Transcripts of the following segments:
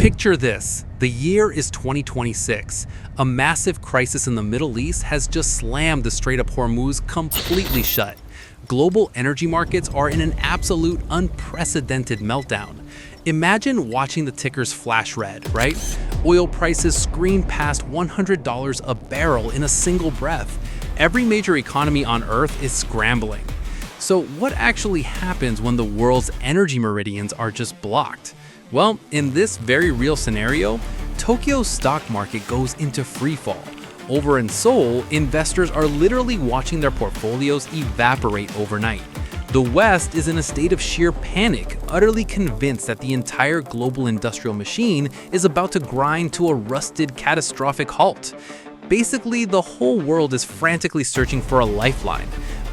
Picture this. The year is 2026. A massive crisis in the Middle East has just slammed the Strait of Hormuz completely shut. Global energy markets are in an absolute unprecedented meltdown. Imagine watching the tickers flash red, right? Oil prices scream past $100 a barrel in a single breath. Every major economy on Earth is scrambling. So what actually happens when the world's energy meridians are just blocked? Well, in this very real scenario, Tokyo's stock market goes into freefall. Over in Seoul, investors are literally watching their portfolios evaporate overnight. The West is in a state of sheer panic, utterly convinced that the entire global industrial machine is about to grind to a rusted, catastrophic halt. Basically, the whole world is frantically searching for a lifeline.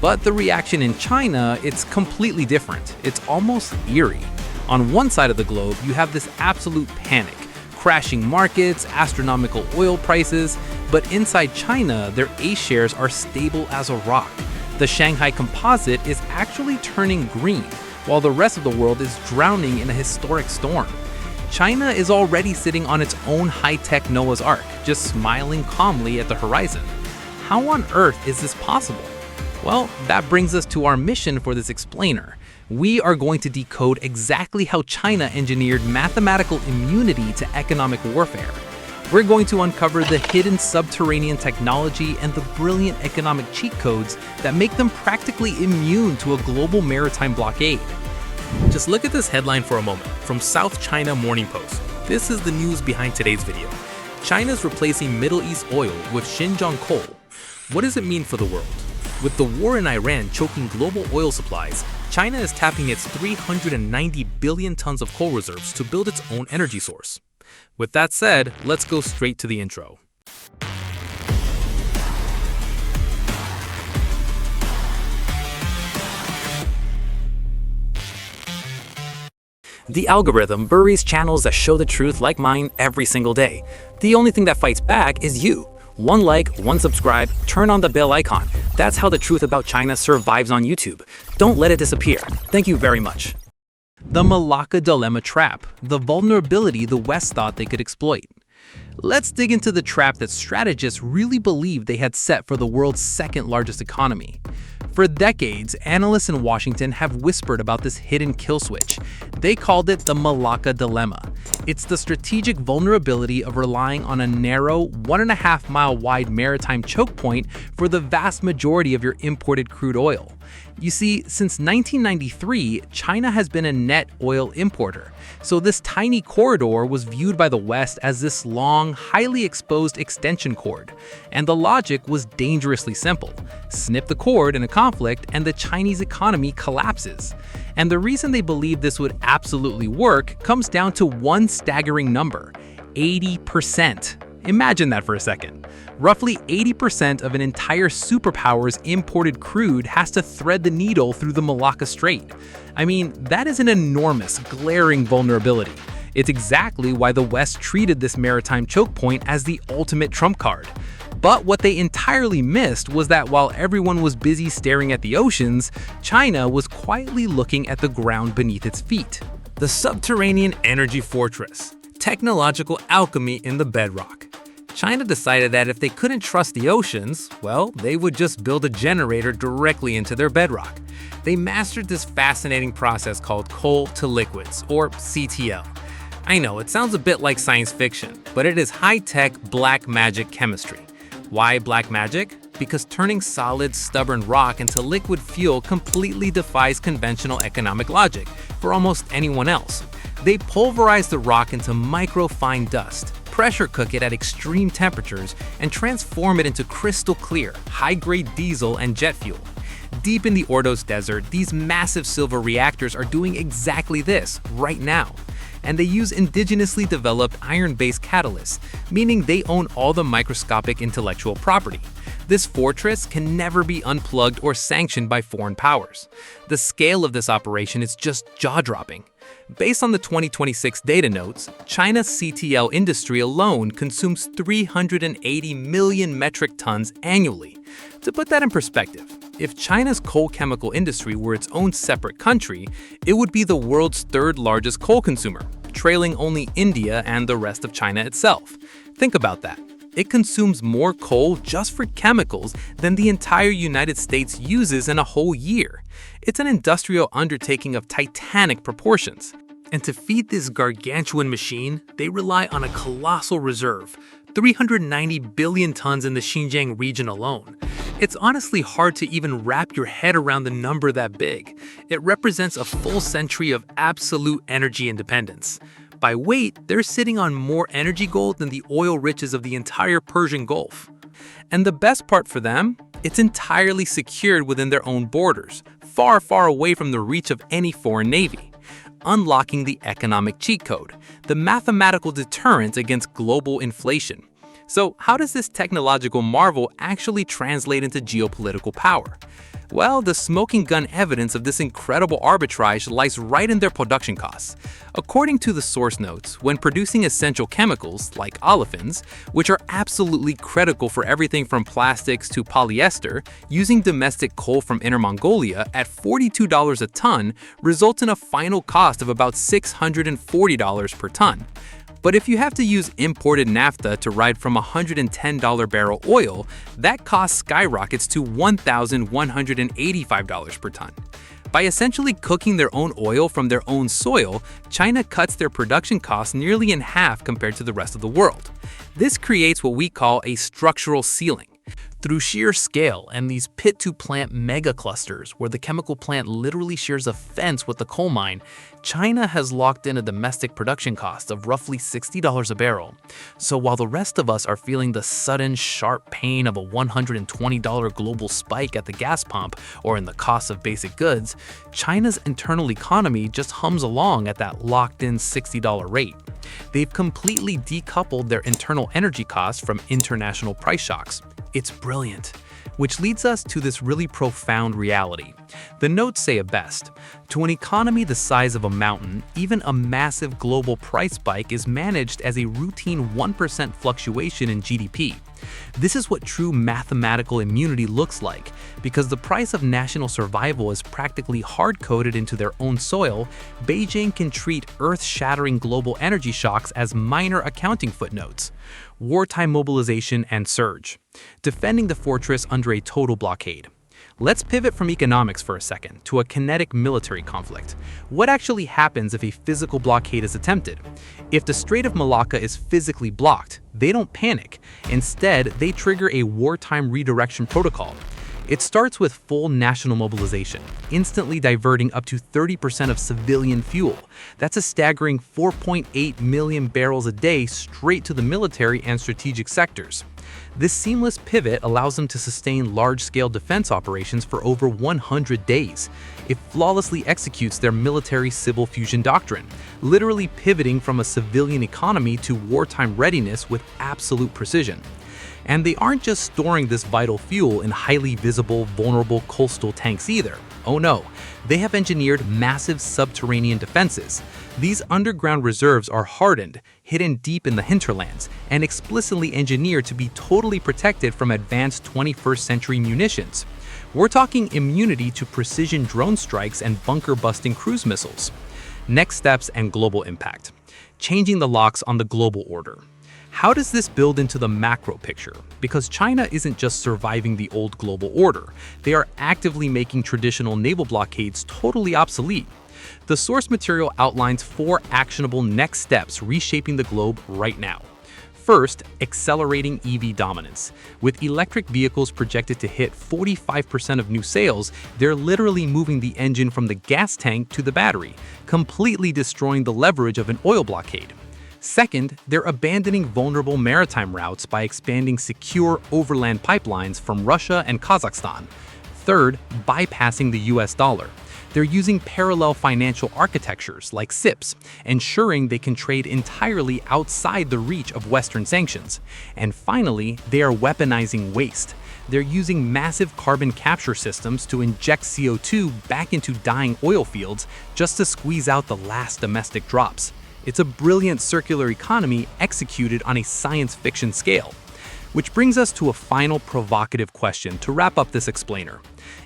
But the reaction in China, it's completely different. It's almost eerie. On one side of the globe, you have this absolute panic, crashing markets, astronomical oil prices, but inside China, their A shares are stable as a rock. The Shanghai Composite is actually turning green, while the rest of the world is drowning in a historic storm. China is already sitting on its own high-tech Noah's Ark, just smiling calmly at the horizon. How on earth is this possible? Well, that brings us to our mission for this explainer. We are going to decode exactly how China engineered mathematical immunity to economic warfare. We're going to uncover the hidden subterranean technology and the brilliant economic cheat codes that make them practically immune to a global maritime blockade. Just look at this headline for a moment from South China Morning Post. This is the news behind today's video. China's replacing Middle East oil with Xinjiang coal. What does it mean for the world? With the war in Iran choking global oil supplies, China is tapping its 390 billion tons of coal reserves to build its own energy source. With that said, let's go straight to the intro. The algorithm buries channels that show the truth like mine every single day. The only thing that fights back is you. One like, one subscribe, turn on the bell icon. That's how the truth about China survives on YouTube. Don't let it disappear. Thank you very much. The Malacca Dilemma trap, the vulnerability the West thought they could exploit. Let's dig into the trap that strategists really believed they had set for the world's second largest economy. For decades, analysts in Washington have whispered about this hidden kill switch. They called it the Malacca Dilemma. It's the strategic vulnerability of relying on a narrow, 1.5-mile wide maritime choke point for the vast majority of your imported crude oil. You see, since 1993, China has been a net oil importer, so this tiny corridor was viewed by the West as this long, highly exposed extension cord. And the logic was dangerously simple. Snip the cord in a conflict and the Chinese economy collapses. And the reason they believe this would absolutely work comes down to one staggering number: 80%. Imagine that for a second. Roughly 80% of an entire superpower's imported crude has to thread the needle through the Malacca Strait. I mean, that is an enormous, glaring vulnerability. It's exactly why the West treated this maritime choke point as the ultimate trump card. But what they entirely missed was that while everyone was busy staring at the oceans, China was quietly looking at the ground beneath its feet. The subterranean energy fortress. Technological alchemy in the bedrock. China decided that if they couldn't trust the oceans, well, they would just build a generator directly into their bedrock. They mastered this fascinating process called coal to liquids, or CTL. I know, it sounds a bit like science fiction, but it is high-tech black magic chemistry. Why black magic? Because turning solid, stubborn rock into liquid fuel completely defies conventional economic logic for almost anyone else. They pulverize the rock into micro-fine dust, pressure cook it at extreme temperatures, and transform it into crystal clear, high-grade diesel and jet fuel. Deep in the Ordos Desert, these massive silver reactors are doing exactly this right now. And they use indigenously developed iron-based catalysts, meaning they own all the microscopic intellectual property. This fortress can never be unplugged or sanctioned by foreign powers. The scale of this operation is just jaw-dropping. Based on the 2026 data notes, China's CTL industry alone consumes 380 million metric tons annually. To put that in perspective, if China's coal chemical industry were its own separate country, it would be the world's third largest coal consumer. trailing only India and the rest of China itself. Think about that. It consumes more coal just for chemicals than the entire United States uses in a whole year. It's an industrial undertaking of titanic proportions. And to feed this gargantuan machine, they rely on a colossal reserve, 390 billion tons in the Xinjiang region alone. It's honestly hard to even wrap your head around the number that big. It represents a full century of absolute energy independence. By weight, they're sitting on more energy gold than the oil riches of the entire Persian Gulf. And the best part for them? It's entirely secured within their own borders, far, far away from the reach of any foreign navy. Unlocking the economic cheat code, the mathematical deterrent against global inflation. So how does this technological marvel actually translate into geopolitical power? Well, the smoking gun evidence of this incredible arbitrage lies right in their production costs. According to the source notes, when producing essential chemicals like olefins, which are absolutely critical for everything from plastics to polyester, using domestic coal from Inner Mongolia at $42 a ton results in a final cost of about $640 per ton. But if you have to use imported naphtha to ride from $110 barrel oil, that cost skyrockets to $1,185 per ton. By essentially cooking their own oil from their own soil, China cuts their production costs nearly in half compared to the rest of the world. This creates what we call a structural ceiling. Through sheer scale and these pit-to-plant mega-clusters where the chemical plant literally shares a fence with the coal mine, China has locked in a domestic production cost of roughly $60 a barrel. So while the rest of us are feeling the sudden, sharp pain of a $120 global spike at the gas pump or in the cost of basic goods, China's internal economy just hums along at that locked-in $60 rate. They've completely decoupled their internal energy costs from international price shocks. It's brilliant. Which leads us to this really profound reality. The notes say it best. To an economy the size of a mountain, even a massive global price spike is managed as a routine 1% fluctuation in GDP. This is what true mathematical immunity looks like. Because the price of national survival is practically hard-coded into their own soil, Beijing can treat earth-shattering global energy shocks as minor accounting footnotes. Wartime mobilization and surge. Defending the fortress under a total blockade. Let's pivot from economics for a second to a kinetic military conflict. What actually happens if a physical blockade is attempted? If the Strait of Malacca is physically blocked, they don't panic. Instead, they trigger a wartime redirection protocol. It starts with full national mobilization, instantly diverting up to 30% of civilian fuel. That's a staggering 4.8 million barrels a day straight to the military and strategic sectors. This seamless pivot allows them to sustain large-scale defense operations for over 100 days. It flawlessly executes their military-civil fusion doctrine, literally pivoting from a civilian economy to wartime readiness with absolute precision. And they aren't just storing this vital fuel in highly visible, vulnerable coastal tanks either. Oh no, they have engineered massive subterranean defenses. These underground reserves are hardened, hidden deep in the hinterlands, and explicitly engineered to be totally protected from advanced 21st century munitions. We're talking immunity to precision drone strikes and bunker-busting cruise missiles. Next steps and global impact. Changing the locks on the global order. How does this build into the macro picture? Because China isn't just surviving the old global order, they are actively making traditional naval blockades totally obsolete. The source material outlines 4 actionable next steps reshaping the globe right now. First, accelerating EV dominance. With electric vehicles projected to hit 45% of new sales, they're literally moving the engine from the gas tank to the battery, completely destroying the leverage of an oil blockade. Second, they're abandoning vulnerable maritime routes by expanding secure overland pipelines from Russia and Kazakhstan. Third, bypassing the US dollar. They're using parallel financial architectures like SIPs, ensuring they can trade entirely outside the reach of Western sanctions. And finally, they are weaponizing waste. They're using massive carbon capture systems to inject CO2 back into dying oil fields just to squeeze out the last domestic drops. It's a brilliant circular economy executed on a science fiction scale. Which brings us to a final provocative question to wrap up this explainer.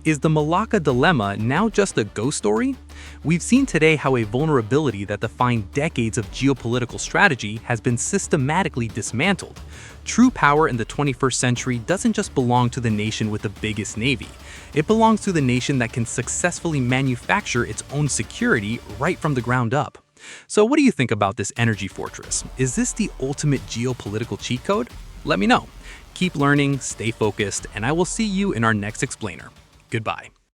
Is the Malacca Dilemma now just a ghost story? We've seen today how a vulnerability that defined decades of geopolitical strategy has been systematically dismantled. True power in the 21st century doesn't just belong to the nation with the biggest navy. It belongs to the nation that can successfully manufacture its own security right from the ground up. So what do you think about this energy fortress? Is this the ultimate geopolitical cheat code? Let me know. Keep learning, stay focused, and I will see you in our next explainer. Goodbye.